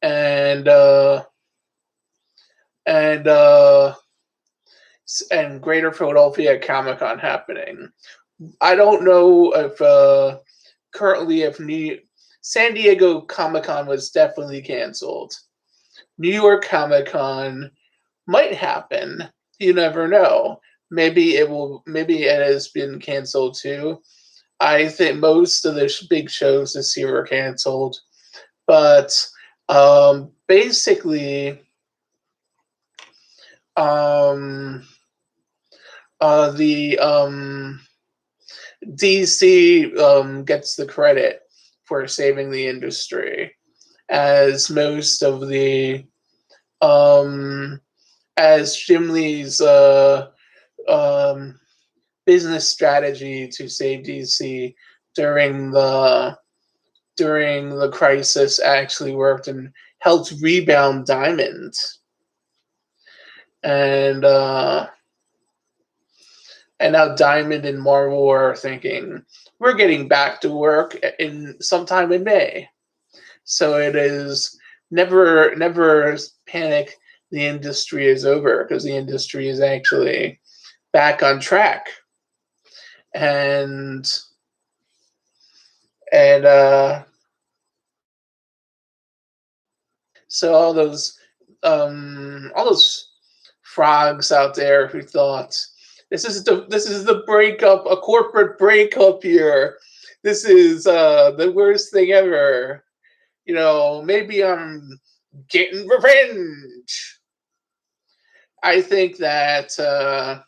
and uh, and uh, and Greater Philadelphia Comic Con happening. I don't know if currently if San Diego Comic Con was definitely canceled. New York Comic Con might happen. You never know. Maybe it will. Maybe it has been canceled too. I think most of the big shows this year are canceled, but basically, um, the DC gets the credit for saving the industry, as most of the um, as Jim Lee's um, business strategy to save DC during the crisis actually worked and helped rebound Diamond. And now Diamond and Marvel are thinking we're getting back to work in sometime in May. So it is never panic. The industry is over, because the industry is actually back on track, and and so all those frogs out there who thought this is the breakup, a corporate breakup here. This is the worst thing ever. Maybe I'm getting revenge. I think that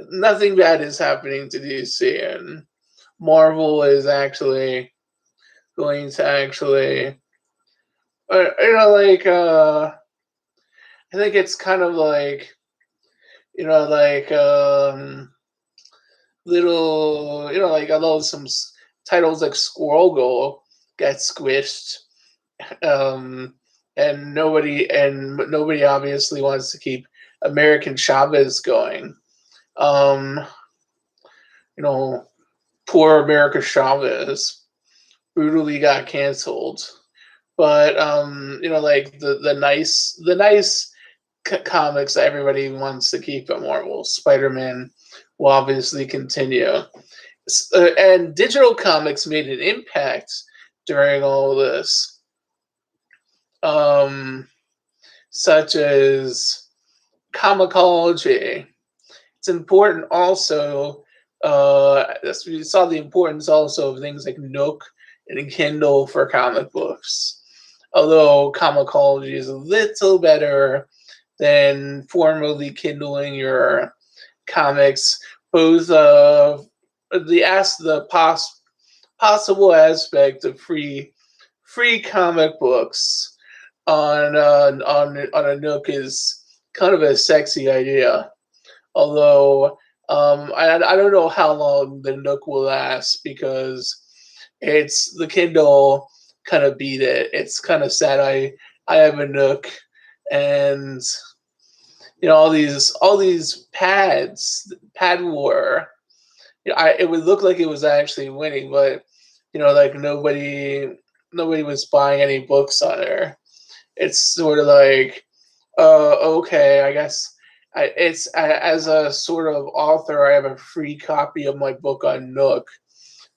nothing bad is happening to DC, and Marvel is actually going to I think it's kind of like little although some titles like Squirrel Girl get squished, um, and nobody obviously wants to keep American Chavez going. Um, you know, Poor America Chavez brutally got canceled. But the nice comics that everybody wants to keep at Marvel, Spider-Man will obviously continue. And digital comics made an impact during all this, such as Comicology. It's important also. We saw the importance also of things like Nook and Kindle for comic books. Although Comicology is a little better than formally kindling your comics, both possible aspect of free comic books on a Nook is kind of a sexy idea. Although I don't know how long the Nook will last, because it's the Kindle kind of beat it. It's kind of sad. I have a Nook, and all these pad war. It would look like it was actually winning, but like nobody was buying any books on her. It's sort of like, okay, I guess it's as a sort of author, I have a free copy of my book on Nook,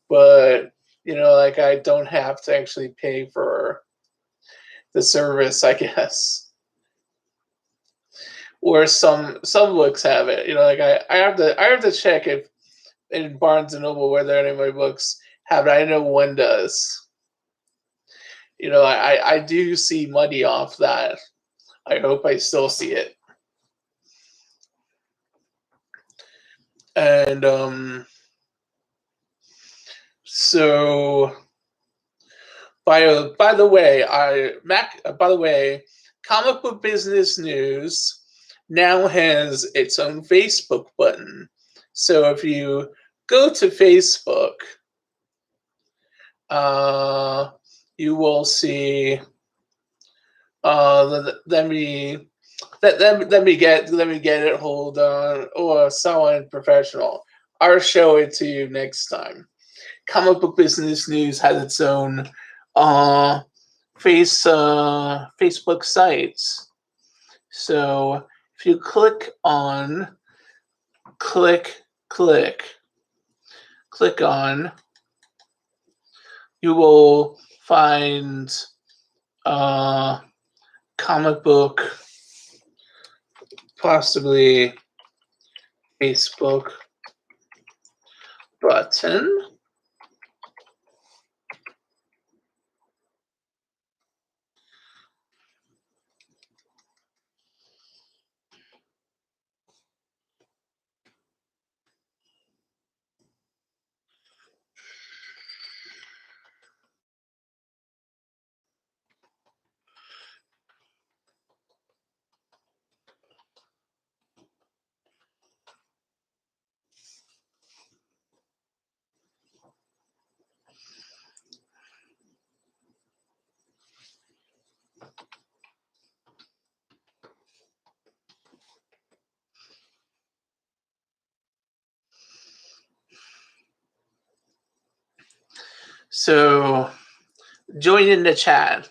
but like I don't have to actually pay for the service, I guess. Or some books have it. Like I have to check if in Barnes and Noble whether any of my books have it. I know one does. I do see money off that. I hope I still see it. And so by the way, Comic Book Business News now has its own Facebook button. So if you go to Facebook, you will see. Let me get it. Hold on. Oh, someone professional. I'll show it to you next time. Comic Book Business News has its own Facebook sites. So if you click, click, click on, you will find comic book, possibly Facebook button. So join in the chat.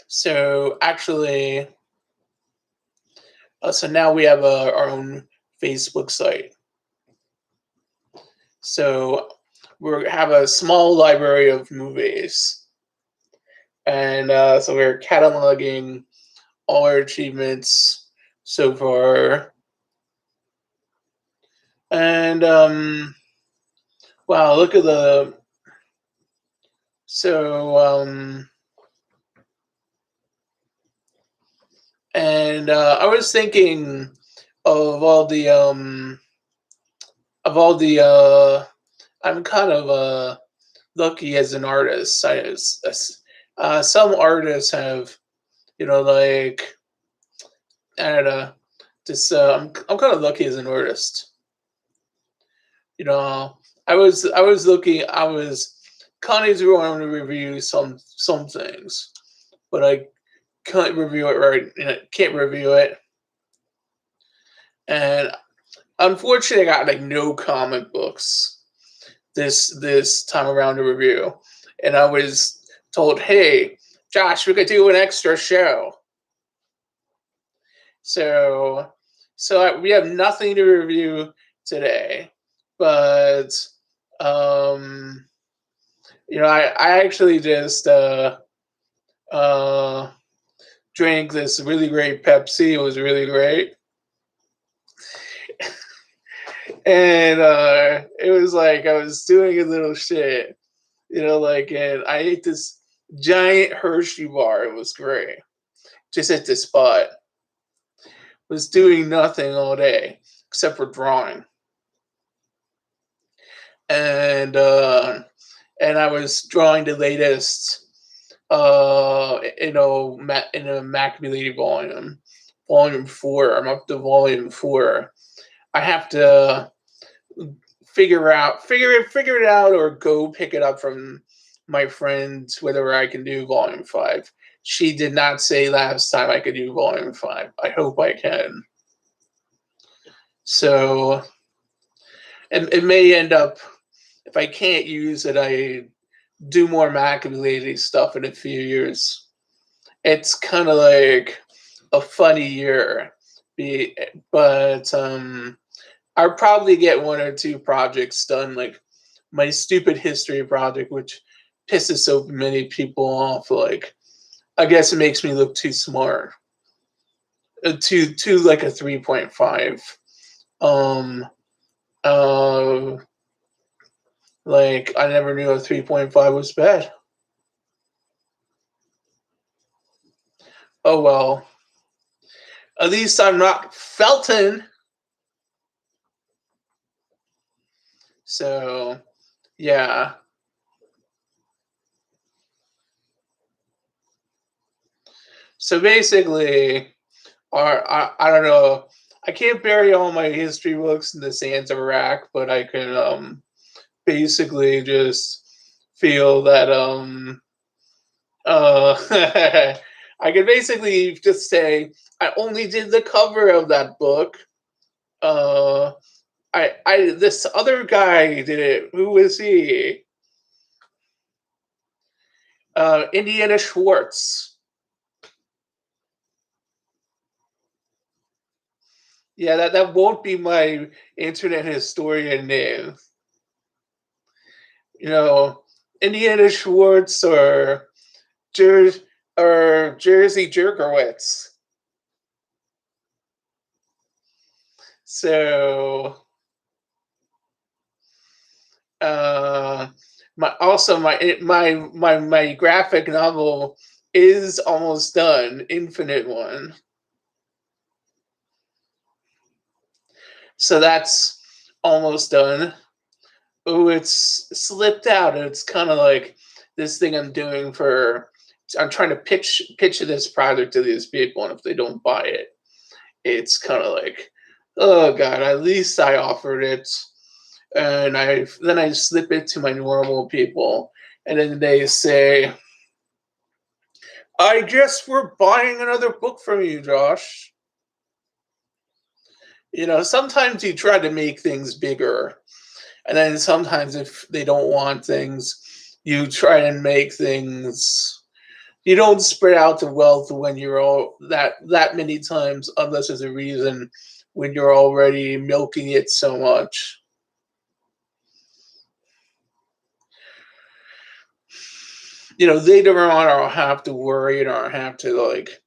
So actually, so now we have our own Facebook site. So we have a small library of movies, and so we're cataloging all our achievements so far. And wow, look at the so and I was thinking of all the I'm kind of lucky as an artist. Some artists have, like, I don't know, just I'm kind of lucky as an artist. I was looking. I was kind of want to review some things, but I can't review it right. Can't review it, and unfortunately, I got like no comic books this time around to review, and I was told, "Hey, Josh, we could do an extra show." So, we have nothing to review today, but um, I actually just uh, drank this really great Pepsi. It was really great, and it was like I was doing a little shit, like, and I ate this giant Hershey bar. It was great. Just at the spot. Was doing nothing all day except for drawing, and I was drawing the latest, in a Maculated volume 4. I'm up to volume 4. I have to figure it out, or go pick it up from my friend whether I can do volume 5. She did not say last time I could do volume 5. I hope I can. So it may end up, if I can't use it, I do more Mac-related stuff in a few years. It's kind of like a funny year, but I'll probably get 1 or 2 projects done, like my stupid history project, which pisses so many people off. Like, I guess it makes me look too smart, to like a 3.5. Um, uh, like, I never knew a 3.5 was bad. Oh well. At least I'm not Felton. So yeah. So basically, I don't know. I can't bury all my history books in the sands of Iraq, but I can basically just feel that I can basically just say I only did the cover of that book. Uh, I this other guy did it. Who was he? Indiana Schwartz. Yeah, that won't be my internet historian name. You know, Indiana Schwartz Jer- or Jersey Jerkowitz. So, uh, my graphic novel is almost done. Infinite one. So that's almost done. Oh, it's slipped out. It's kind of like this thing I'm doing for. I'm trying to pitch this product to these people, and if they don't buy it, it's kind of like, oh god. At least I offered it, and I slip it to my normal people, and then they say, "I guess we're buying another book from you, Josh." Sometimes you try to make things bigger. And then sometimes if they don't want things, you try and make things. You don't spread out the wealth when you're all that many times unless there's a reason when you're already milking it so much. Later on I'll have to worry and I'll have to like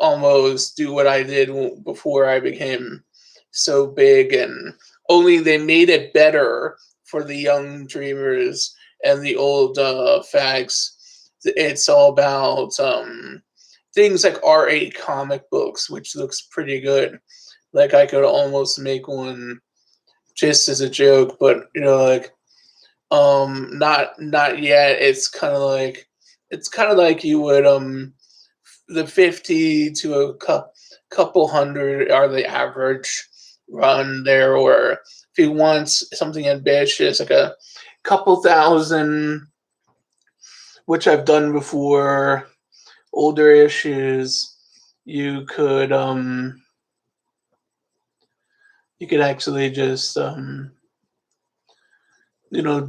almost do what I did before I became so big, and only they made it better for the young dreamers and the old fags. It's all about things like R8 comic books, which looks pretty good. Like I could almost make one just as a joke, but like not yet. It's kind of like you would the 50 to couple hundred are the average run there, or if you want something ambitious like a couple thousand, which I've done before, older issues, you could actually just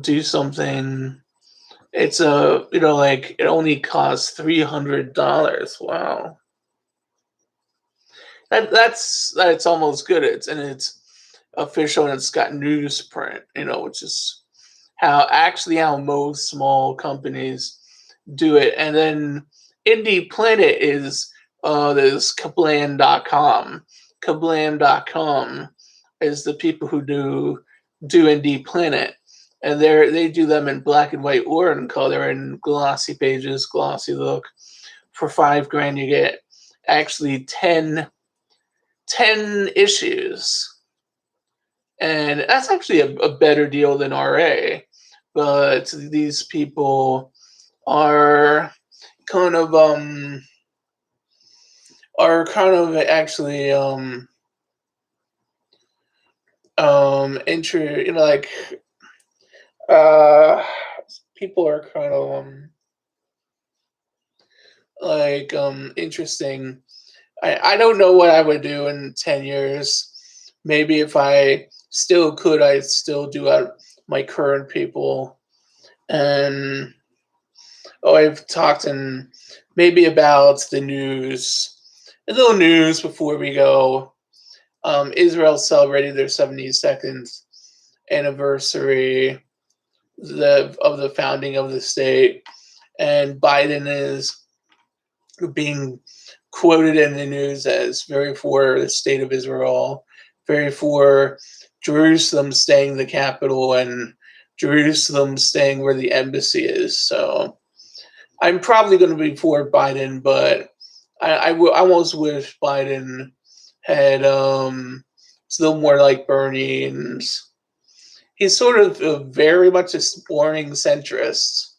do something. It's like it only costs $300. Wow. That's almost good. It's official and it's got newsprint, which is how most small companies do it. And then Indie Planet is there's Kablam.com. Kablam.com is the people who do Indie Planet. And they do them in black and white or in color in glossy pages, glossy look. For $5,000 you get actually 10 issues, and that's actually a better deal than RA. But these people are kind of actually like uh people are kind of like interesting. I don't know what I would do in 10 years. Maybe if I still could, I'd still do my current people. And I've talked and maybe about the news. A little news before we go. Israel celebrated their 72nd anniversary of the founding of the state, and Biden is being quoted in the news as very for the state of Israel, very for Jerusalem staying the capital and Jerusalem staying where the embassy is. So I'm probably going to be for Biden, but I almost wish Biden had it's a little more like Bernie and he's sort of very much a boring centrist,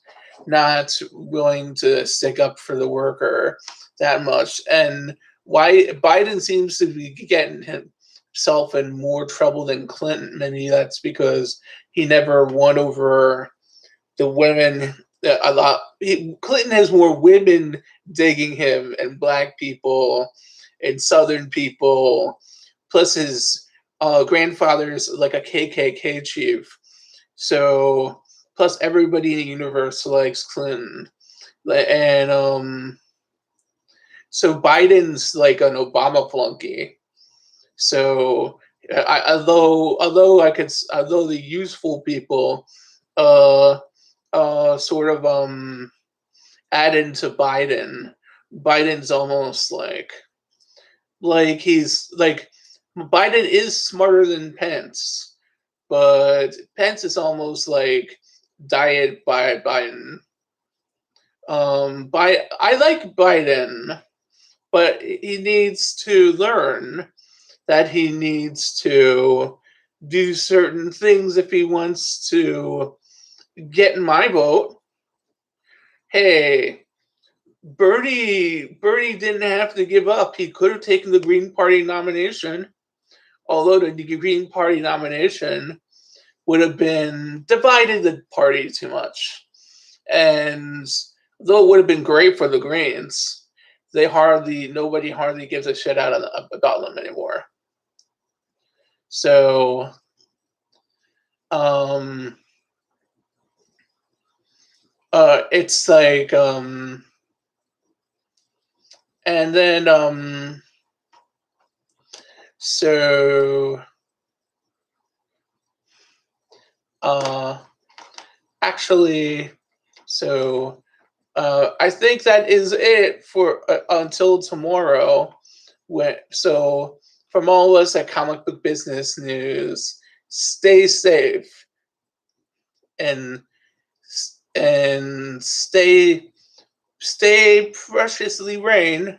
not willing to stick up for the worker that much. And why Biden seems to be getting himself in more trouble than Clinton. Maybe that's because he never won over the women a lot. Clinton has more women digging him and black people and Southern people. Plus, his grandfather's like a KKK chief. So, plus everybody in the universe likes Clinton, and so Biden's like an Obama flunky. So, although the useful people, uh, sort of add into Biden, Biden's almost like he's like Biden is smarter than Pence, but Pence is almost like diet by Biden. I like Biden, but he needs to learn that he needs to do certain things if he wants to get my vote. Hey, Bernie didn't have to give up. He could have taken the Green Party nomination, although the Green Party nomination would have been divided the party too much. And though it would have been great for the Greens, nobody hardly gives a shit about them anymore. So, um, it's like, and then, so, uh, actually, so I think that is it for until tomorrow. So from all of us at Comic Book Business News, stay safe and and stay preciously rain.